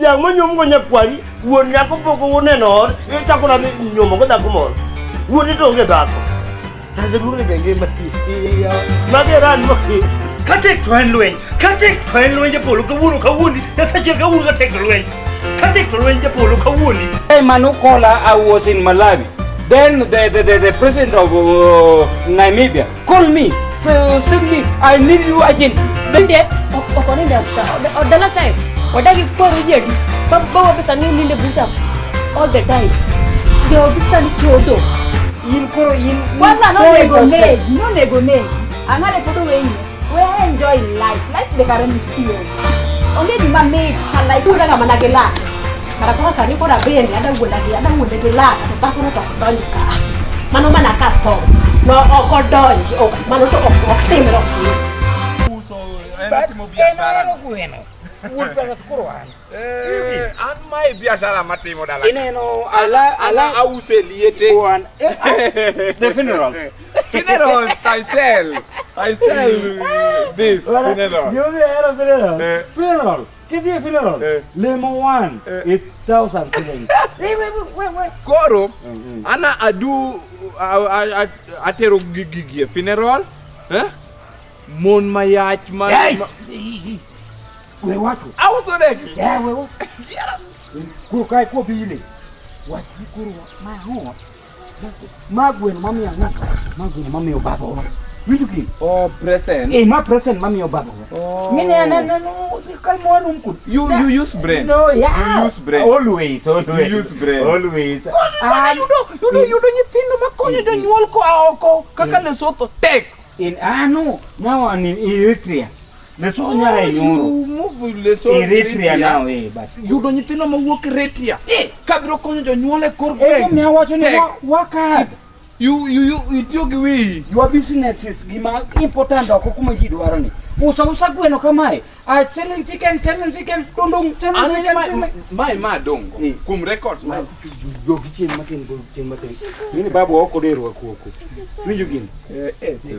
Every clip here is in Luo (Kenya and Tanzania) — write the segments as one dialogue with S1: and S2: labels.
S1: Yang manyom go nyakwari, wuon nyako poko wuone nor, e chako na nyomo go dhako moro. Wuon to onge dhako. Haze duogne benge mati. Mageran mo.
S2: Katek to en lweny. Katek to en lweny Japolo kawuono. Yasachiel kawuono katek to lweny. Katek to lweny Japolo kawuono.
S3: Hey Manukola, I was in Malawi. Then the president of Namibia called me. Said me, I need you again.
S4: Then according to Odala time, Odagi Korujedi, Baba Besani in the Buta all the time. They are Bisani Chodo. No nego name. I'm not a photo way. We enjoy life. Life the current feel. Only the man made her life. Who are Managela? Maracosa, you could have been the other would have the lack of the back of Donica. Manomana Capo. No, or Dodge, or Manoto of Timor.
S3: Gweno. Would be at Kuruan.
S5: And my Biasara Matimo.
S3: No, I will say one. The funeral.
S5: Funerals, I sell this funeral.
S3: You heard of funeral? Funeral. Give me a funeral. Lemon 1 is 1,000 shillings.
S5: Koro, Anna adu atero gigi funeral. Mon mayach man.
S3: We what?
S5: I was on it.
S3: Yeah, we what? Go kai ko bile. What you kuru my home. Magwen mami ana. Magwen mami obaba. Widuki.
S5: Oh, present.
S3: Eh, my present mami obaba.
S5: Oh.
S3: No. Come on,
S5: You use brain.
S3: No, yeah.
S5: You use brain.
S3: Always.
S5: You use brain.
S3: Always.
S5: You don't think no makonyo do nyuol ko aoko kaka Lesotho tek.
S3: In no. Now I'm in Eritrea. Lesotho nya nyoro.
S5: Move Lesotho.
S3: Eritrea now but
S5: you don't think no mawuok Eritrea. Kabiro konyo do nyuol e kor
S3: gweng. Me wacho ni work hard.
S5: You itiyo gi wi.
S3: Your business is gima important ok kuma ji dwaro ni. Usa gweno kamae. I selling chicken dong
S5: my madongo. Kum records my
S3: go kitchen matin. Ni babu oko dero ako. Winjo gin.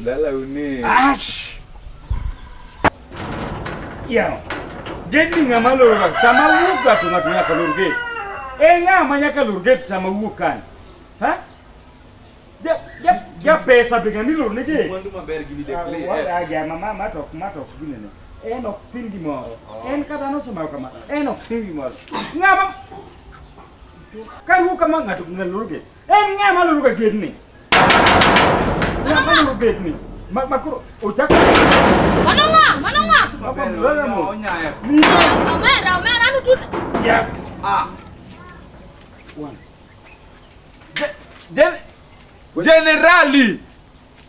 S5: Dala uni.
S3: Ash. Ya. Gedi ngama lora sama wuka tu ngatunya kalurge. Ngama nya kalurge sama wukan. Ha? Ya pesa pegani lor nje.
S5: Quando uma berg me declare.
S3: Wala ya mama matok gine ne. Eno pingi mo. En kada no sama kama. Eno pingi mo. Ngama. Kai wuka manga tu ngalurge. Ngama lurge gedni. Ngama lurge gedni. Makuro utaka.
S4: Manonga.
S3: Apa lala mo?
S4: Omera anu tu.
S3: Ya. One.
S5: Generally,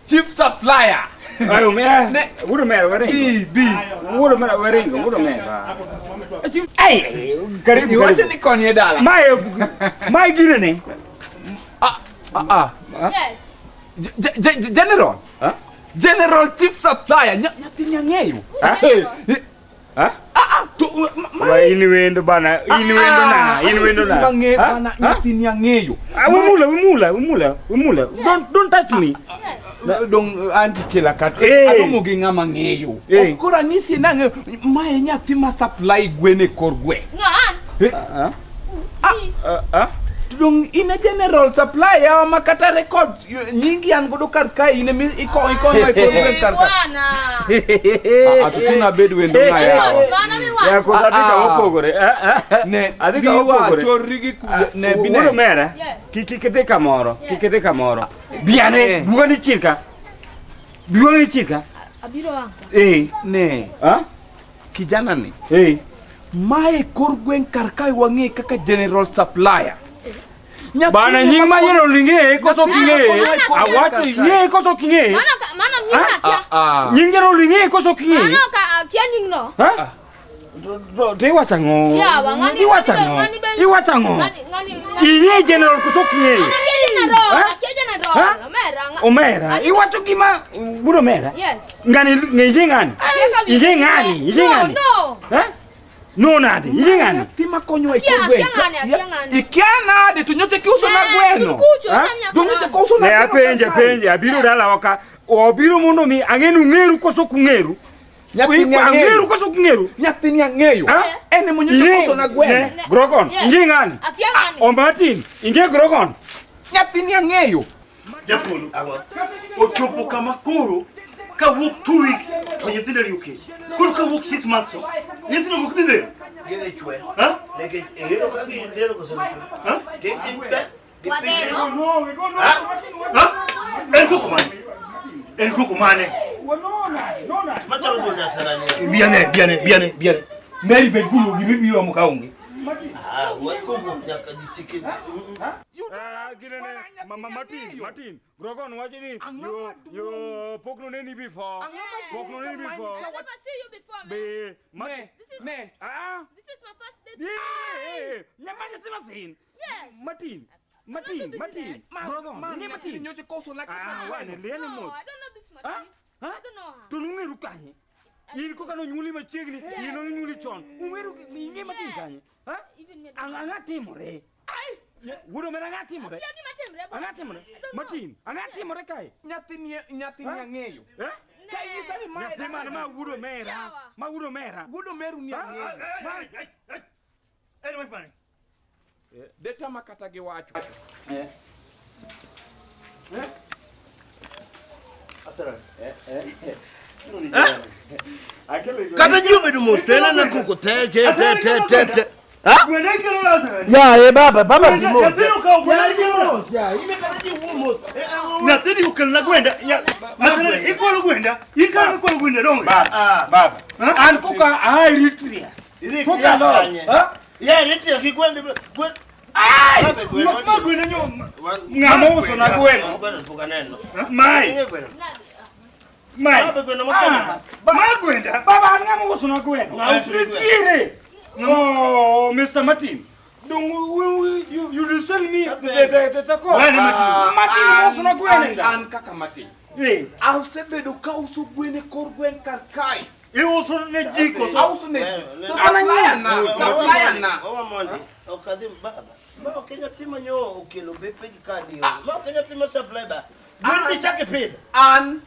S5: chief supplier.
S3: Ayo mera. Wudu mera waring.
S5: B.
S3: Wudu mera waring. Wudu mera. Ay, karibu.
S5: You want ni konye dala?
S3: Mai gine ne.
S4: Yes.
S5: General.
S3: Huh?
S5: General chief supplier. Nyati nyangeyo.
S3: Iniwendo bana. Iniwendo na.
S5: Mange bana nyati nyangeyo.
S3: Wimula. Don't touch me.
S5: Dong anti kila kat. Adomo ginga mangeyo. Okora nisi nange mae nyati ma supply gwene korgwe.
S4: Ngan.
S5: Dong ina general supplier makata records nyingi an godo karka ine iko mai korgwe karka. Atuna bedwe ndo ngaya.
S3: Ya ko adika opogore.
S5: Ne
S3: adika opogore.
S5: Chorigi ne bine.
S3: Wudu mera. Kikete kamoro. Biane, buoni circa.
S4: Abiro wangu.
S5: Ne. Kijana ni. Mae korgwen karkai wangi kaka general supplier.
S3: Bana nyima yero linge koso kinge. Awatu ye koso kinge.
S4: Mana nyinga kia.
S3: Nyingero linge koso kinge.
S4: Mana ka kia nyingno.
S3: Dewa sango.
S4: Ya wangani.
S3: Iwa sango. Iye general koso kinge.
S4: Kia general.
S3: Omera. Iwa tu kima budo mera.
S4: Yes.
S3: Ngani ngani.
S4: No.
S3: No nadi, ngani.
S5: Tima konyo ikogwe. Ikiana de tunyote kiuso na gweno. Tunyote kiuso na
S3: gweno. Ne apenje abiro dala waka. Obiro muno mi angenu ngeru koso kungeru.
S5: Nyathini
S3: Ang'eru koso ng'eru.
S5: Nyathini ang'eyo. Ene mwenye koso na Gweno.
S3: Grogon, inge ng'ani? Martin, inge Grogon.
S5: Nyathini ang'eyo.
S2: Japolo. Ochopo kama koro ka wuok 2 weeks to nyithindo riyo kech. Koro ka wuok 6 months to nyithindo mok dhi dhi.
S1: Gege chwe.
S2: Ha?
S1: Leke ero ka bi ndero ko sana.
S2: Ha?
S1: Tik be.
S3: No.
S2: Ha? En koko mane.
S3: No.
S1: Machalo donda sana ni.
S2: Biane. Mary ben kulo gimi biro mo kaungi.
S1: Wako nyaka jichike.
S3: Martin, Grogon, watch it. You pokno neni before.
S6: I never see you before, man. This is my first day. Yes.
S3: Martin. Grogon, Martin.
S5: Nyoche koso na
S6: No, I don't know this Martin. I don't know her.
S3: Tunungeru kanye. Yini ko kano nyuli machegni, yino nyuli chon. Ungeru inge Martin kanye. Ha? Angatimore. Ai. Wudo mera angatimore. Angatimore. Martin, angatimore kai.
S5: Nyathini ang'eyo.
S3: Kai isani mai. Ma wudo mera. Ma wudo mera.
S5: Wudo meru ni ang'eyo.
S2: Eno mane.
S5: Deta makata gi wacho.
S1: Kata nyume du mostena na kuko te. Ha?
S3: Ya, baba di mo.
S2: Nyathini ukel na Gwenda. Masana iko Gwenda. Ika ko Gwenda dong.
S3: Baba. An kuka Eritrea.
S1: Kuka no. Ha? Ya Eritrea kikwende.
S2: Ai! Ma Gwenda nyoma.
S3: Ngamo uso na Gweno. Mai.
S2: Gwenda.
S3: Baba ngamo uso na Gweno. Eritrea. Oh, Mr. Martin. You just tell me the call. Martin uso na Gweno.
S5: An kaka Martin. Ausebedo ka uso Gweno kor Gwen karkai.
S2: Uso ne jiko.
S5: Auso ne. Supplier na.
S1: Owa mondi. Okadim baba. Ma Kenya tima nyo ukelo bepe gikadi. Ma Kenya tima supply ba. Gwen chake pida.
S5: An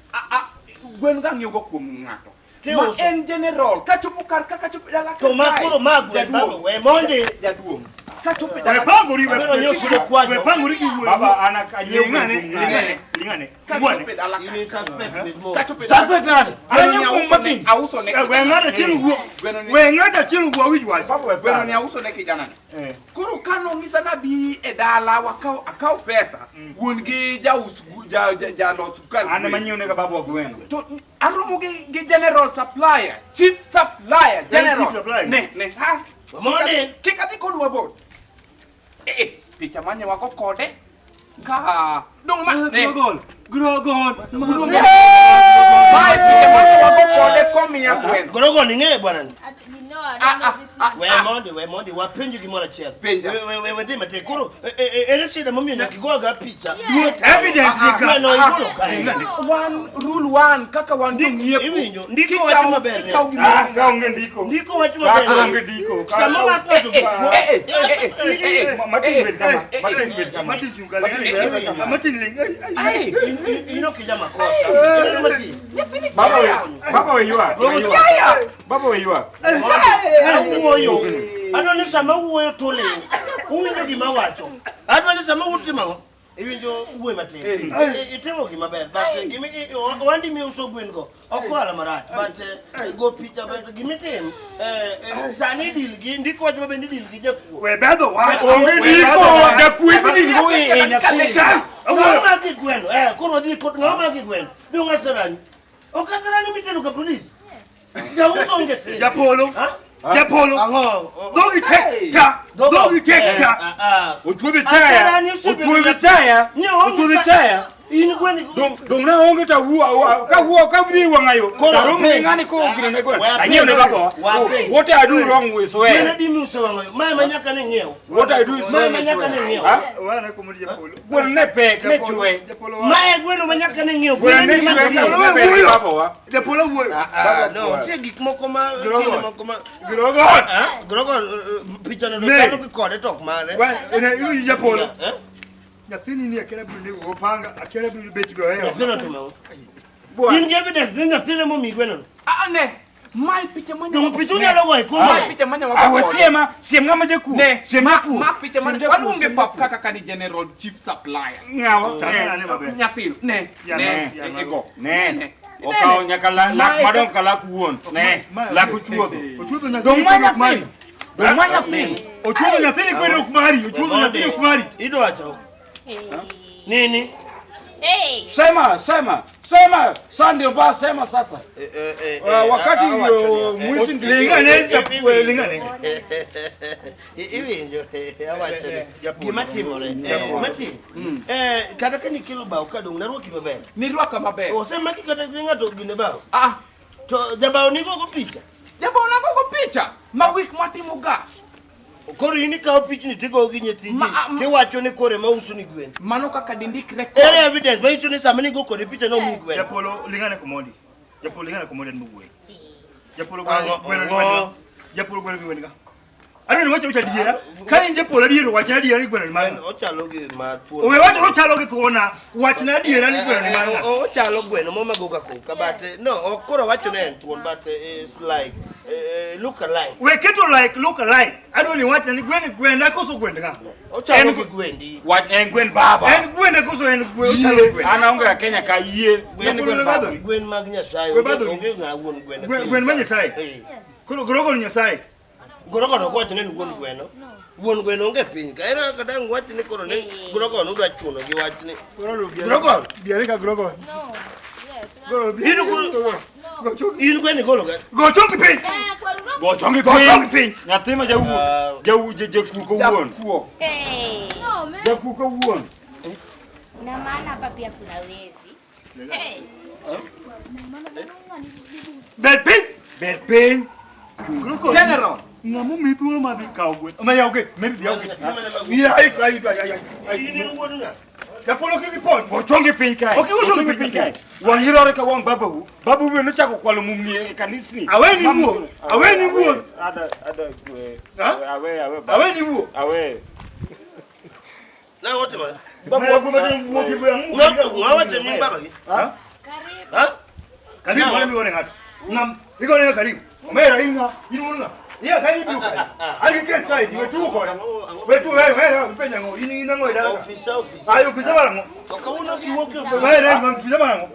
S5: Gwen ga ng'eyo go kuom ng'ato. Ma en general kachopo kar ka kachopo dala ka.
S1: To makoro magwe baba we mondi
S5: jaduong. Kachopo
S2: We
S5: dala.
S2: pangori we
S1: nyosudo kwajo.
S2: We pangori ki wuo.
S3: Baba anakanye
S2: lingane.
S5: Kachopo dala
S1: You
S5: ka.
S1: suspect with more.
S5: Kachopo dala.
S3: Suspect nani? Ananya ko Martin.
S5: Auso ne.
S2: We ngada chilu wuo. We ngada chilu wuo wijwa.
S3: Baba
S5: Gweno ni auso ne kijana ni. Koro kano ngisa na bi e dala wakao pesa. Wuon gi jaus ja lo sukari.
S3: Ana manyiu ne ka baba Gweno.
S5: To aromo gi general supplier, chief supplier, general. Ne. Ha.
S1: Mondi.
S5: Kika di kodwa bot. Picha manye wako kode. Ka dong ma ne.
S2: Grogon.
S5: Mai picha manye wako kode komi ya Gweno.
S1: Grogon ninge bwana.
S6: No, I don't know this man.
S1: We mondi wapenju gimora chel.
S5: Penja.
S1: We ndima te kuro. Ere shida mami nyakigoga picha.
S2: Evidence nika.
S1: No igolo kai.
S5: One rule one kaka wandung
S1: Iwinjo ndiko wacho maber.
S3: Ka onge ndiko.
S1: Ndiko wacho maber.
S3: Ka onge ndiko.
S1: Sama watu
S3: Martin bet kama.
S2: Martin chungale. Martin ling.
S5: Ai,
S1: ino kija makosa. Martin.
S3: Baba we you are. Baba we you are.
S1: Uoyo. Adoni sama uoyo tole. Uwinjo gima wacho. Adoni sama utima. Iwinjo uwe mate. Itemo gima ber. But gimi wandi mi uso Gwen go. Okwala marach. But go picha but gimi tim. Sani deal gi ndiko wacho mabe deal gi Jakuo.
S2: We bedo wa.
S3: Onge ndiko Jakuo ndiko e nyakisa.
S1: Ngoma gi Gweno. Koro di kot ngoma gi Gweno. Dunga sarani. Okasarani mitero ka police. Ya uso ngese.
S2: Japolo. Japolo.
S1: Ango.
S2: Dogi tekta. Dogi tekta.
S3: Ochuodhi taya. Ochuodhi taya. Ochuodhi taya.
S1: In Gwen.
S3: Dong na onge ta wuo ka bi wangayo. Tarum ngani ko gine ne Gwen. Anyiew ne baba. What I do wrong with
S1: Gwen
S3: where?
S1: di mi uso wangayo. Mai manyaka ne ngiew.
S3: What I do is
S1: Mai manyaka ne ngiew.
S2: Wana kumuli Japolo.
S3: Gwen ne pek ne chwe.
S1: Mai Gwen manyaka ne ngiew.
S3: Gwen ne chwe baba wa.
S2: Japolo wuo.
S1: No, tie gik moko ma
S2: Grogon.
S1: Grogon picha no kano ki kode tok mare.
S2: Wana ilu Japolo. Nyathini ni akera bulu opanga akera bulu bet go heyo.
S1: Nyathino to mawo. In evidence ni nyathino mo mi Gweno.
S5: ne. Mai picha manya.
S1: Dong pichu nyalo goy kuma.
S5: Mai picha manya wa.
S3: Awe siem ngama Jakuo.
S5: Siem Jakuo. Ma picha manya. Walunge pap kaka kani general chief supplier.
S3: Ngawa.
S5: Nyathino. Ne. Ego.
S3: Ne. Okao nyaka lak madong kala kuon. Ne. La kuchuodho. Dong manya fin. Dong manya fin.
S2: Ochuodho nyathini kwero kumari. Ochuodho nyathini kumari.
S1: Idwa cho. Nini?
S3: Sema. Sandi oba sema sasa. Wakati mwisi
S2: Lingane.
S1: Iwinjo awacho. Gima timore. Mati. Kata kani kilo bao kadong naruaki maber.
S5: Nirwaka maber.
S1: Osema kikata ngato gine bao. To jabao niko go picha.
S5: Jabao na go picha. Ma week matimo ga.
S1: Koro ini kao pichni tigo gi nyetiji. Ti wacho ni kore ma uso ni gwen.
S5: Mano kaka dindik record.
S1: Ere evidence ba iso ni samani go kore picha no mi gwen.
S2: Japolo lingane komondi. Japolo lingane komondi mugwe. Japolo gweno. Japolo gweno gwen ga. Ani wacho ucha diera. Kai Japolo diero wacha diera ni gweno ni mano.
S1: Ochalo gi ma tuo.
S2: Owe wacho ochalo gi tuona. Wachna diera ni gweno ni mano.
S1: Ochalo gweno mama go ga ko. But no, koro wacho ne en tuon but it's like look alike.
S2: We keto like look alike. Adoni wacha ni gwen akoso gwen ga.
S1: Ochalo gi gwendi.
S3: Wat en gwen baba.
S2: En gwen akoso en gwen ochalo gwen.
S3: Ana onga Kenya ka yie. Gwen baba.
S1: Gwen mag Nyasaye. Onge nga won gwen.
S2: Gwen mag Nyasaye. Koro gorogo Nyasaye.
S1: Gorogo no wacho ne won gweno. Won gweno onge piny. Ka era kata ngwach ni koro ne gorogo no dwa chuno gi wach ni. Gorogo.
S2: Biare ka gorogo.
S6: No. Yes.
S2: Gorogo.
S1: In gwen golo ga.
S2: Go chongi piny.
S3: Go chongi piny. Nyathima Jakuo ko wuon.
S6: Hey. No, man.
S3: Jakuo ko wuon.
S6: Na maana hapa pia kuna wezi. Hey.
S2: Bed piny.
S5: General.
S2: Ngamu mithuo ma bi kaw gwen. Ma yawge, meri yawge. Ai.
S1: Ini wuon nga.
S2: Japolo ki report.
S3: Go chongi piny kai.
S2: Okay, go chongi piny kai.
S3: Wang irore ka wang babu. Babu we no chako kwalo mumni e kanisni.
S2: Awe ni wuon.
S3: Ada
S2: Awe ni wuon.
S3: Awe.
S1: Na wote ma.
S2: Babu ko ma ni wuon ki bang.
S1: Ngawa te ni baba ki.
S2: Karibu wale mi wone ngata. Ngam, iko ne karibu. Omera inga, inunga. Iya kai biu kai. Ali ke sai ni wetu ko. Wetu wewe mpenya ngo ina ngo ida.
S1: Office.
S2: Ayo pisa ngo.
S1: Kauno ki woke of.
S2: Wewe ngo pisa ngo.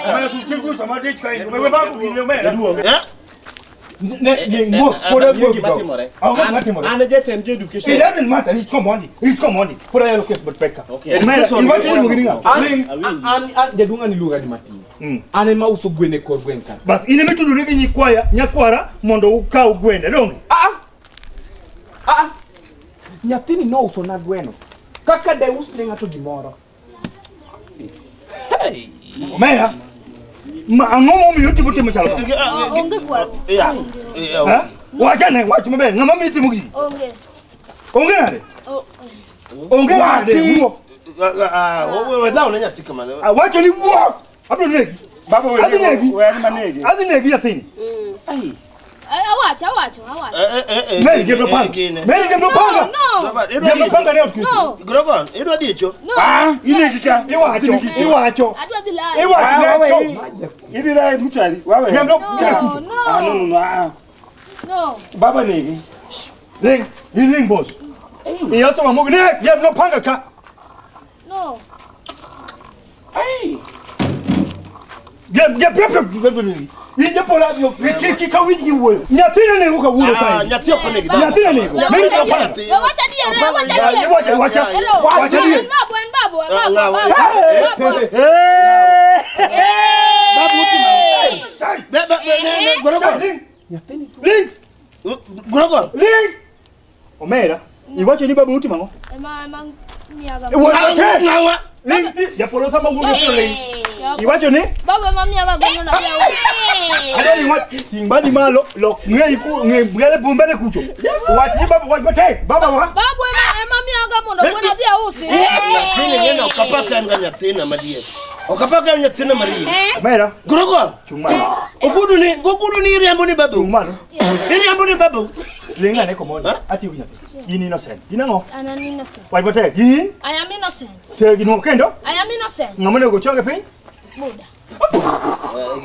S2: Ama su chingu sama de kai. Wewe ba ku ni me. Ne ngo pora go batimore.
S7: Ana jetem je education.
S2: It doesn't matter. It's common. Pora yelo kes but peka. Omera, iwacho ni mugininga.
S5: An jadunga ni lugha ni matini. Ane mauso gwene kor gwen kan.
S2: Bas ine mitudure gi nyakwara mondo ukaw gwende donge.
S5: Nyathini no uso na gweno. Kaka de usne ngato gimoro.
S2: Omera. Ma angomo mi yote bote machalo.
S6: Onge kwa.
S2: Wacha mabe ngama miti mugi. Onge nade. Onge nade.
S1: Wewe dao na nyathika male.
S2: Wacha ni wo. Abro negi.
S3: Babu we ni manegi.
S2: Azinegi yathini.
S6: Awacho.
S2: Meri gemno panga.
S6: No.
S2: Gemno panga leo tukitu.
S1: Gorogon, idwa dicho.
S2: Ine kika. Iwacho.
S6: Adwa dilai.
S2: Iwacho.
S3: Idira mutari. Wawe.
S2: Gemno kile kucho.
S6: No.
S3: Baba negi.
S2: Ling boss. Iyo so mamugi ne gemno panga ka.
S6: No.
S2: Inje pola yo ki ka wiji wo. Nyathina ne ko wuro kai.
S1: Nyathio ko negi.
S2: Nyathina ne ko. Meri ko panga.
S6: Wacha diere.
S2: Wacha diere.
S6: Babu.
S1: Babu utima. Gorogon.
S2: Ling.
S1: Gorogon.
S2: Omera. Iwacho ni babu utima ngo.
S6: Ema miaga.
S1: Ngawa.
S2: Ling ti Japolo sama wugo to ling. Iwacho ni
S6: Baba mamiaga gono na dia.
S2: Ada ni wat timbani malo lo ngei ku ngele bumbele kucho. Wat ni babu wat bate. Baba wa.
S6: Babu ema miaga mono gona dia usi.
S1: Lakini ngena ukapaka nga nyathina madie. Ukapaka nyathina marie.
S2: Omera.
S1: Gorogon.
S2: Chuma.
S1: Gokudu ni riambo ni babu.
S2: Chuma.
S1: Riambo ni babu.
S2: Linga ne komodo. Ati unya. Yini innocent. Yinango.
S6: Ana innocent.
S2: Wat bate. Yini?
S6: I am innocent.
S2: Te gino kendo?
S6: I am innocent.
S2: Ngamone go chonge piny?
S6: Buda.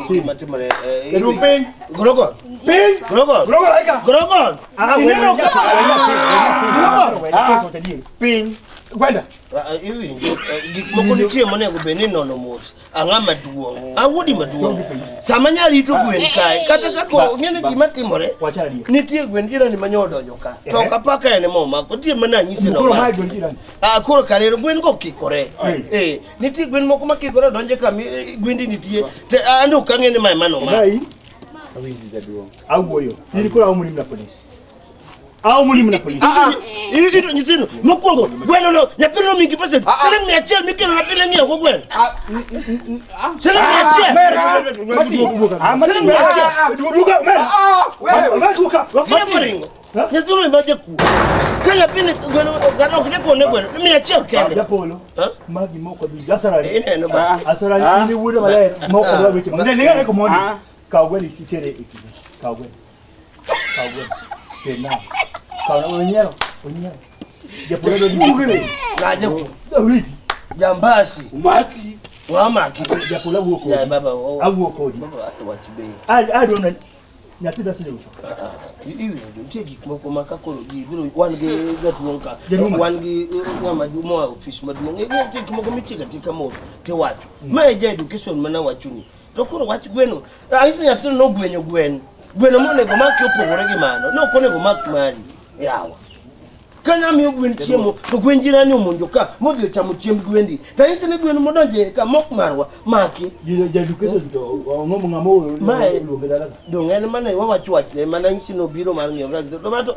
S1: Gima timore.
S2: Edu piny.
S1: Grogon.
S2: Piny.
S1: Grogon.
S2: Grogon laika.
S1: Grogon.
S2: Ineno ka. Grogon. Piny. Gwenda.
S1: Iwinjo gik moko nitie monego bed ni nono mos. Ang'a maduong'. Awuodi maduong'. Sama nyali to gwen kae. Kata kako ngene gima timore. Nitie gwen jirani manyodonjo ka. To kapaka ene moma. Kotie mana nyise no.
S2: Koro mai gwen jirani.
S1: Koro karero gwen go kikore. Nitie gwen moko makikore donje ka gwendi nitie. Ando kang'ene mai mano ma.
S2: Awinji jaduong'. Awuoyo. Nini koro aumuni mna polisi. Au muni mna polisi.
S1: Ito nyitino mokwongo gweno no nyapino mingi pesa seleng ni achiel mikelo na pile ngiyo go gweno seleng ni achiel wakile maringo nyitino imaje ku kaya pile gweno gano kile kone gweno mi achiel kende
S2: Japolo magi moko bi gasarari
S1: ene ba
S2: asarari ni wude malaya moko do wichi mande ninga ko moni ka gweno kitere ikiji ka gweno tena kauna onyero Japolo do dugre
S1: na Jakuo jambasi maki wa maki
S2: Japolo wuoko
S1: ya baba
S2: awuoko di
S1: baba atwachibe
S2: I don't know nyati da sile ucho
S1: iwe ntie gik moko makakolo gi biro wan gi gatuonka wan gi ngama dumo office maduong ntie gik moko michiga tika mo te wacho ma eje education mana wachuni to koro wach gweno aisa nyathino no gweno monego maki opogore gi mano no konego maki mari yawa kana mi gwen chiemo to gwen jirani omonjo ka modhi chamo chiemb gwendi to aisa ne gweno modonje ka mok marwa maki
S2: jino education to ngomo ngamo luonge dala
S1: dong en mana wawachwach ne mana isino biro mar ngiyo ga to mato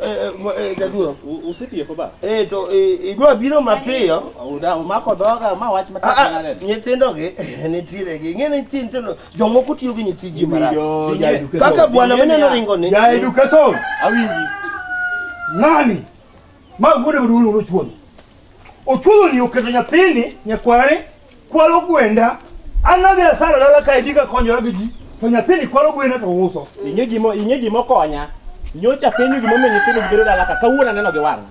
S1: jaduo
S7: Usetie ko ba?
S1: To idwa biro mapiyo
S7: Uda mako dhoga ma wach mataka ngane.
S1: Nyithindo gi nitire gi ngene nyithindo jomoko tiyo gi nyithi ji mara
S2: education
S1: kaka bwana meneno ringo ni
S2: ya education
S7: Awinji.
S2: ngani ma gude budu no chuon ochuo ni oketo nyathini nyakware kwalo gwenda anadhi asara dala ka idika konyo gi ji to nyathini kwalo gwenda to uso
S7: Inge gimo konya. Nyocha penyu gimo menyo penyu gibiro dala ka kawuona neno gi wanga.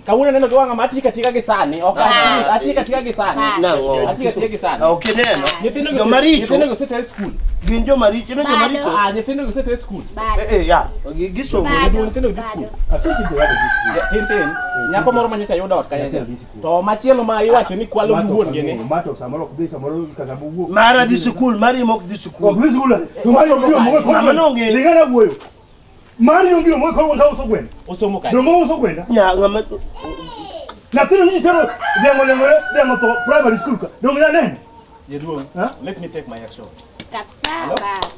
S7: Kawuona neno gi wanga matika tika gi sani. Ok atika tika gi sani.
S1: nango
S7: Atika tika gi sani.
S1: okay neno
S7: Nyithindo
S1: maricho
S7: nyithindo sete school.
S1: ginjo maricho no maricho
S7: Nyithindo sete school.
S1: ya gisomo
S7: Nyithindo gi school.
S2: atiki de wadi
S7: Tintin. Nyako moro manyocha yudo ot kaya. To machielo ma iwacho ni kwalo gi wuon gene.
S2: mato samoro kudhi samoro kaka buwo
S1: mara di school mari mok di school
S2: Obwizi ula tumari ngiro mwe ko
S1: Amanonge.
S2: lingana buoyo mari ngiro mwe ko ngao so gwenda
S7: Osomo kaya.
S2: do mo so gwenda
S1: nya ngama
S2: na tino ni tero dengo to primary school ka do ngina nene
S7: Yeduo. Let me take my action.
S4: Kapsa bas.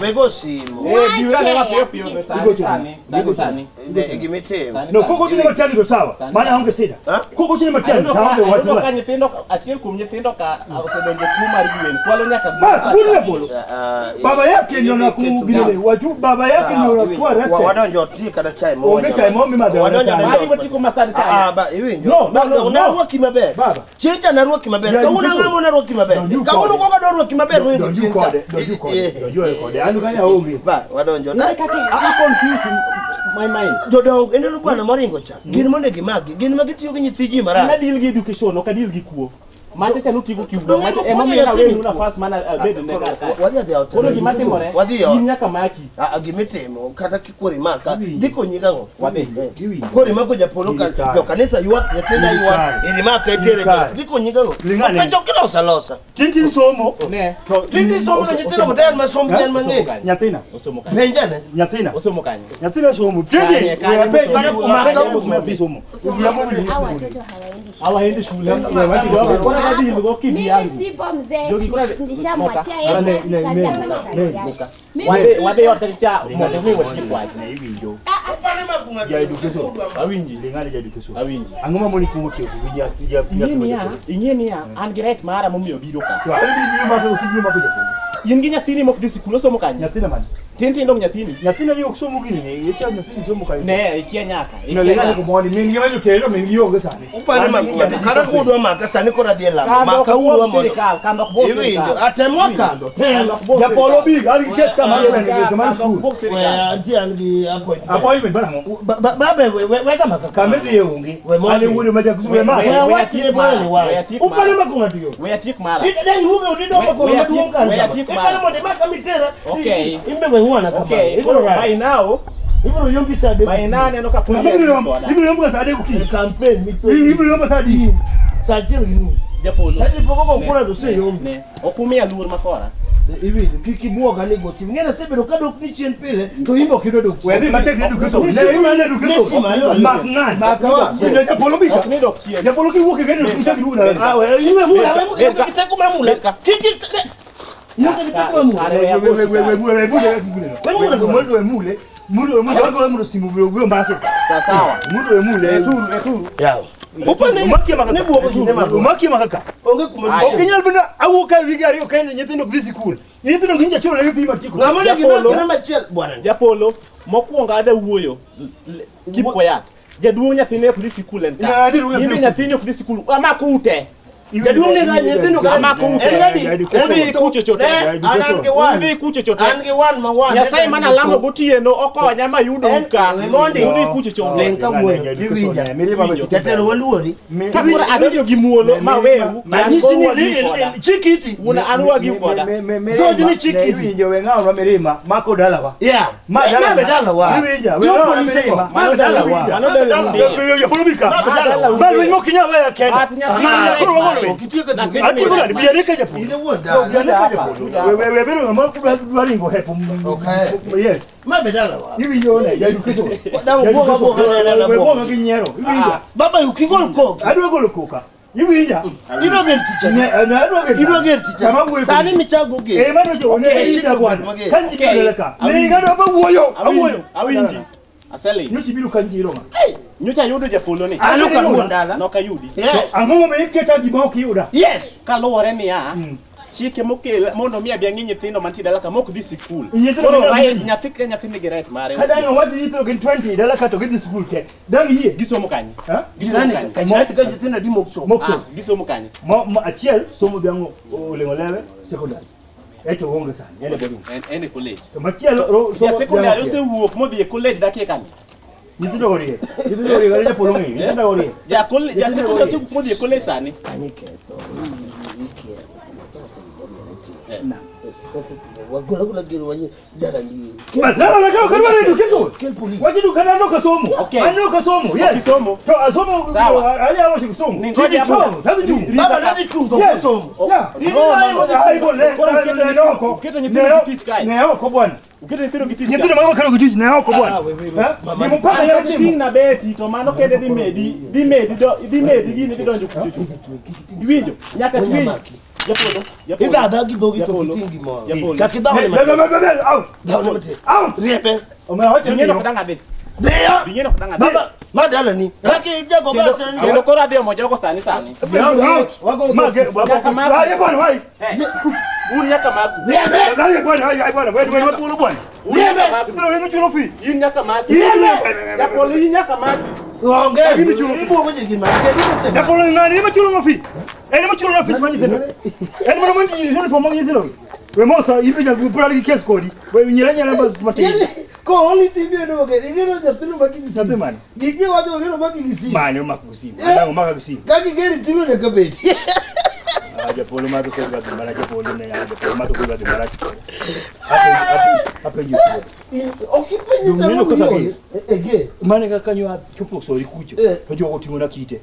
S1: wego simo
S7: Biura ne pio pio sani.
S1: gimetemo
S2: no koko chini matani do sawa maana haunge sida koko chini matani haunge
S7: Ayudo ka
S2: wazi
S7: nyithindo achiel kuom nyithindo ka osedonjo kuo mar gwen. Kwalo nyaka
S2: bas buni Japolo baba yake ndio na kugilele watu baba yake ndio na kwa rest
S1: wadonjo ti kada chai mo
S2: onge chai mo mi madhe
S7: mari botiko masadi sana.
S1: ba iwinjo na ruoki maber
S2: baba
S1: chenja na ruoki maber kawuna ngamo na ruoki maber kawuna gogo do ruoki maber
S2: do ju kode anu kanya onge
S1: ba wadonjo na
S7: I confuse my mind.
S1: jodong enelo bwana moringo cha gin monde gimagi gin magitiyo gi nyithi ji mara
S7: Na deal gi education ok deal gi kuo. Mate cha nutigo kiudo mate ema mira wewe una fast mana bed ne kaka.
S1: wadhi adhi auto
S7: Kono gima timore. Nyaka maki.
S1: gimetemo kata kikori maka diko nyigango
S7: Wabe.
S1: kori mako Japolo ka jo kanisa yuak nyithinda yuak iri maka etere diko nyigango pecho kilosa losa
S2: tintin somo
S7: Ne.
S1: tindi somo na nyithinda kotel masom gen mangi
S2: nyathina
S7: Osomo kanya.
S1: penjane
S2: nyathina
S7: Osomo kanya.
S2: nyathina somo tintin
S7: Kanye,
S2: pe
S1: kanye,
S2: kumaka
S1: kanye,
S2: usomo somo udiamo bili
S4: Hawa watoto hawaendi shule.
S7: Hawaendi shule. Wati dogo. Kona kadi go kidi
S4: Mimi
S7: yangu.
S4: sipo mzee.
S7: Jogi kuna
S4: Nishamwachia
S7: moka.
S4: yeye.
S2: Ne,
S4: kazi
S2: ne,
S4: yake, kazi yake. Mimi
S7: Wabe yote cha mwende wewe tikwaje.
S2: na ibinjo
S1: opane makunga
S2: ya education
S7: Awinji.
S2: lingana ya education
S7: Awinji.
S2: angoma moni kuoke kuja
S7: Ingeni ya an great mara momiyo biro ka.
S2: to ali bi ma ko sibi ma ko
S7: In gi nyathini mok dhi sikul osomo kanya.
S2: nyathina man
S7: Tinti ndo nyathini.
S2: Nyathina yo kusomo gini ne, yecha nyathini somo kai.
S7: Ne, ikia nyaka.
S2: Na lega ko moni min yema yo telo min yo ga sani.
S1: Upane makunda kara kudwa maka sani kora diela. Maka uwa mo.
S7: Kando kubo.
S1: Hivi atemo kando.
S2: Japolo big ali kes kama kama school.
S1: Anti angi
S2: appointment bana mo.
S1: Baba weka maka
S2: Kamedi yungi. Ali wuri maja kusuwe ma.
S1: Wati bwana ni wa. Upane makunda ndio.
S7: Weya tik mara.
S1: Dai hume udido makunda matuonga.
S7: Weya tik mara.
S1: Upane mo de maka mitera.
S7: Okay.
S1: Imbe wewana kama.
S7: Okay, by now.
S1: Ibro yombi sade.
S7: By nane no kapuna.
S2: Ibro yombi sade kuki.
S1: Campaign mito.
S2: Ibro yombi sade.
S1: Sajiro inu.
S7: Japolo.
S1: Hadi foko kula do se yombi.
S7: Ne. Okumia lur makora.
S1: Ivi kikibuoga ni goti. Ngena sebe do kado knichen pile. To imbo kidodo.
S2: Wewe mate kidodo kuso. Ne imane do kuso. Magnan.
S1: Makawa.
S2: Japolo bika.
S7: Oknido chien.
S2: Japolo ki woke gani kuja kiuna.
S1: Ah wewe iwe mula. Wewe kitakuma mula. Kiki Yote kitakuma mula.
S2: Wewe simu mbase.
S7: Sawa.
S2: Mudo emule eturu.
S1: Yao. Upane
S2: Umaki makaka.
S1: Ne buogo jine mako.
S2: Umaki makaka.
S1: Onge kumani.
S2: Okinyal bina awuka wigari okende nyithindo kudhi sikul. Nyithindo ginja chulo na yupi matiko.
S1: Ngamone kina machiel bwana.
S7: Japolo mokuonga ada wuoyo. Kipo yat. Jaduo nyathine kudhi sikul en ka. Yimbe nyathine kudhi sikul ama kute.
S1: Jaduo ne ga nyithindo ka
S7: ama kute. Odi kucho chote.
S1: Anange wan.
S7: Odi kucho chote.
S1: Ange wan ma wan.
S7: Nyasaye mana lamo gotieno okonya mayudo ka. Odi kucho chote.
S1: Enka mwe. Diwinja. Jatelo waluori.
S7: Takura adojo gi muolo ma wewu.
S1: Manisi ni chikiti.
S7: Una anwa gi koda.
S1: So jini chikiti.
S2: Winjo wenga wa merima mako dalawa.
S1: Yeah. Ma dalawa.
S2: Winja wenga merima
S1: ma dalawa.
S7: Mano dalawa.
S2: Ya polubika. Bado wingo kinya wewe kenda. Atikula biarika japo.
S1: Ile woda.
S2: Wewe bero ngamo kubaringo hepo.
S1: Okay.
S2: Yes.
S1: Ma dalawa.
S2: Hivi ndio ne ya dukiso.
S1: Damu boga na
S2: boga kinyero. Hivi.
S1: Baba ukigol ko.
S2: Ado gol koka. Hivi nja.
S1: Iro gen teacher. Iro gen teacher. Sani michago ge.
S2: Mano je one ida bwana. Kanji keleka. Ni ngado ba woyo. Awoyo.
S7: Awinji. Asali.
S2: Nyuchi biru kanji roma.
S7: Nyocha yudo Japolo ni.
S1: Ano ka ndala.
S7: No ka yudi.
S1: Yes.
S2: Ango me keta gima okiyuda.
S1: Yes.
S7: Kaluwore ni ya. Chike mokela mondo mi abia nginyi nyithindo mantie dala ka mok dhi sikul.
S2: Nyithindo
S7: nyathine giret mare.
S2: Kada no wadi nyithindo gin 20 dala ka to gidhi sikul ke. Dang yie.
S7: Gisomo kanyi.
S2: Ha?
S7: Gisomo kanyi.
S1: Kanyati ka nyithindo di mokso.
S2: Mokso.
S7: Gisomo kanyi.
S2: Mo achiel somo biango olengolewe secondary. Eto wonge sana. Yene bodu.
S7: Ene college.
S2: To machiel
S7: So secondary ose wuok modhi e college dake kanyi.
S2: Nyithindo orie. Nyithindo orie gari Japolo ngi. Nyithindo orie.
S7: Ja college ja secondary ose wuok modhi e college sani.
S1: Kani keto. Na. Wagola kula giro wanye dala ni.
S2: Madala na kwa kwa ndio kiso.
S1: Kelpuli.
S2: Waje dukana ndo kasomo. Ano kasomo. Yes.
S7: Kisomo.
S2: To asomo aja washi kisomo.
S7: Ngoja hapo.
S1: Baba nani chungo kusomo.
S2: Ni noko.
S7: Keto nyithindo kitich kai.
S2: Ne yako bwana.
S7: Keto nyithindo kitich.
S2: Nyithindo mama karo kitich ne yako bwana. Ni mpaka ya
S7: timu na beti to mano kende dhi medi gini bidonjo kuchuchu. Iwinjo nyaka twi. Japolo.
S1: Ida dagi dogi to tingi mo.
S7: Japolo.
S1: Chakidawo ni
S2: out. Out.
S1: Repe.
S7: Ngeno kudanga beti.
S1: Deya.
S7: Ngeno kudanga beti.
S1: Baba madala ni. Kaki jago basa ni.
S7: Kendo kora dio moja ko sani.
S2: Wago mage bwana. Aye bwana wai.
S7: Uri nyaka maku.
S1: Repe.
S2: Aye bwana aye bwana. Wewe watu bwana.
S1: Repe.
S2: Ndio wewe chulo fi.
S7: Yin nyaka maku. Japolo yin nyaka maku.
S1: Onge. Ibi chulo fi. Ibo ngoje gima.
S2: Japolo ngani ima chulo fi. Ene mo chulo na fi simanyi tena. Ene mo mangi ni for mangi tena. We mosa ibi ja kupura ki case kodi. We nyeranya namba matini.
S1: Ko only TV no ge. Ngeno nyatino makini si.
S2: Sante man.
S1: Gigwe watu ngeno makini si.
S2: Mane makusi. Ana ngoma kusi.
S1: Kaki geri TV ne kabeti.
S2: Japolo mato ko ba mara Japolo ne ya Japolo mato ko ba mara. Ape yu.
S1: Okipenye
S2: Dumino ko kaki.
S1: Ege.
S2: Mane ka kanyo chopo so rikucho. Hojo ko tingona kite.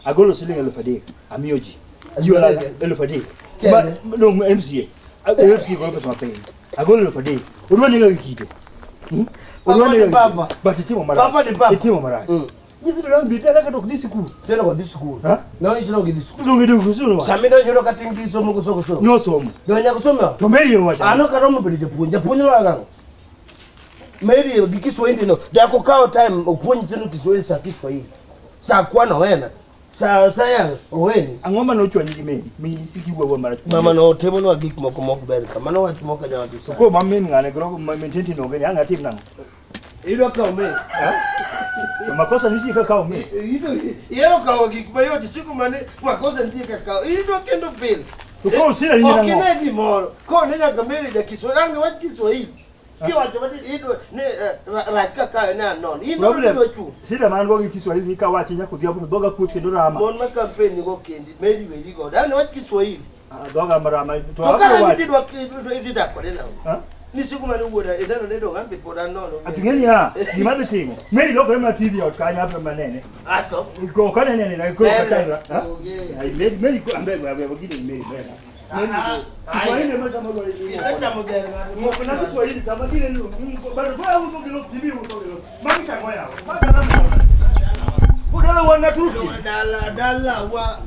S2: Agolo silinga elfadek. Amioji. Yola elfadek. No MCA. MCA ko pesa mapei. Agolo elfadek. Urwani nga kite. Urwani
S1: baba.
S2: Batitimo mara.
S1: Papa ni baba.
S2: Itimo mara. Nyithindo lang bita la ka to kudhi sikul.
S1: Tena kwa this school.
S2: Ha?
S1: No ichino gidi school.
S2: Ndonge ndio kusulu.
S1: Samido nyoro katingi somo kusoko.
S2: No somo.
S1: Donya kusoma.
S2: To meri yo wacha.
S1: Ano karomo bidi japunja. Punja la gango. Meri gikiswahili no. Jako kao time upunyi tenu Kiswahili sa Kiswahili. Sa kwa na wena. Saya, oweni.
S2: Angoma no chwanyi gi meni. Mi siki wewe mara.
S1: Mama no temo no gik moko mok ber ka. Mano wach moko ja watu.
S2: Ko mamin ngane gro mententi no ge anga tim nango.
S1: Ido ka ume.
S2: Makosa nisi ka ka ume.
S1: Ido yero ka gik bayo siku mane makosa ntie ka. Ido kendo pil.
S2: Ko usira ni nango.
S1: Okine gi moro. Ko ne nyaka meri da Kiswahili wach Kiswahili. Kiwa jomati ido ne rajka ka na non. Ido ido chu.
S2: Sida man go gi Kiswahili ka wachi nyako dia buno doga kuch kendo rama.
S1: Mon ma campaign ni go kendi meri weli go. Dan wach Kiswahili.
S2: Doga marama
S1: to ka wachi do idida ko dena. Ha? Ni siku mane wuoda edano ne do ngambe poda nono.
S2: Atungeni ha, ni madhe timo. Meri loko ema TV out kanya hapa manene.
S1: Asto.
S2: Go kana nene na go katanga. Ha? Ai meri ko ambe ba gini meri bera. Kiswahili mesa mo lori.
S1: Isata mo bera.
S2: Mo kuna Kiswahili sama kile ndio. Bado kwa huko kilo TV huko kilo. Mami chango yao. Bado na. Udala wana tuki. Dala wa.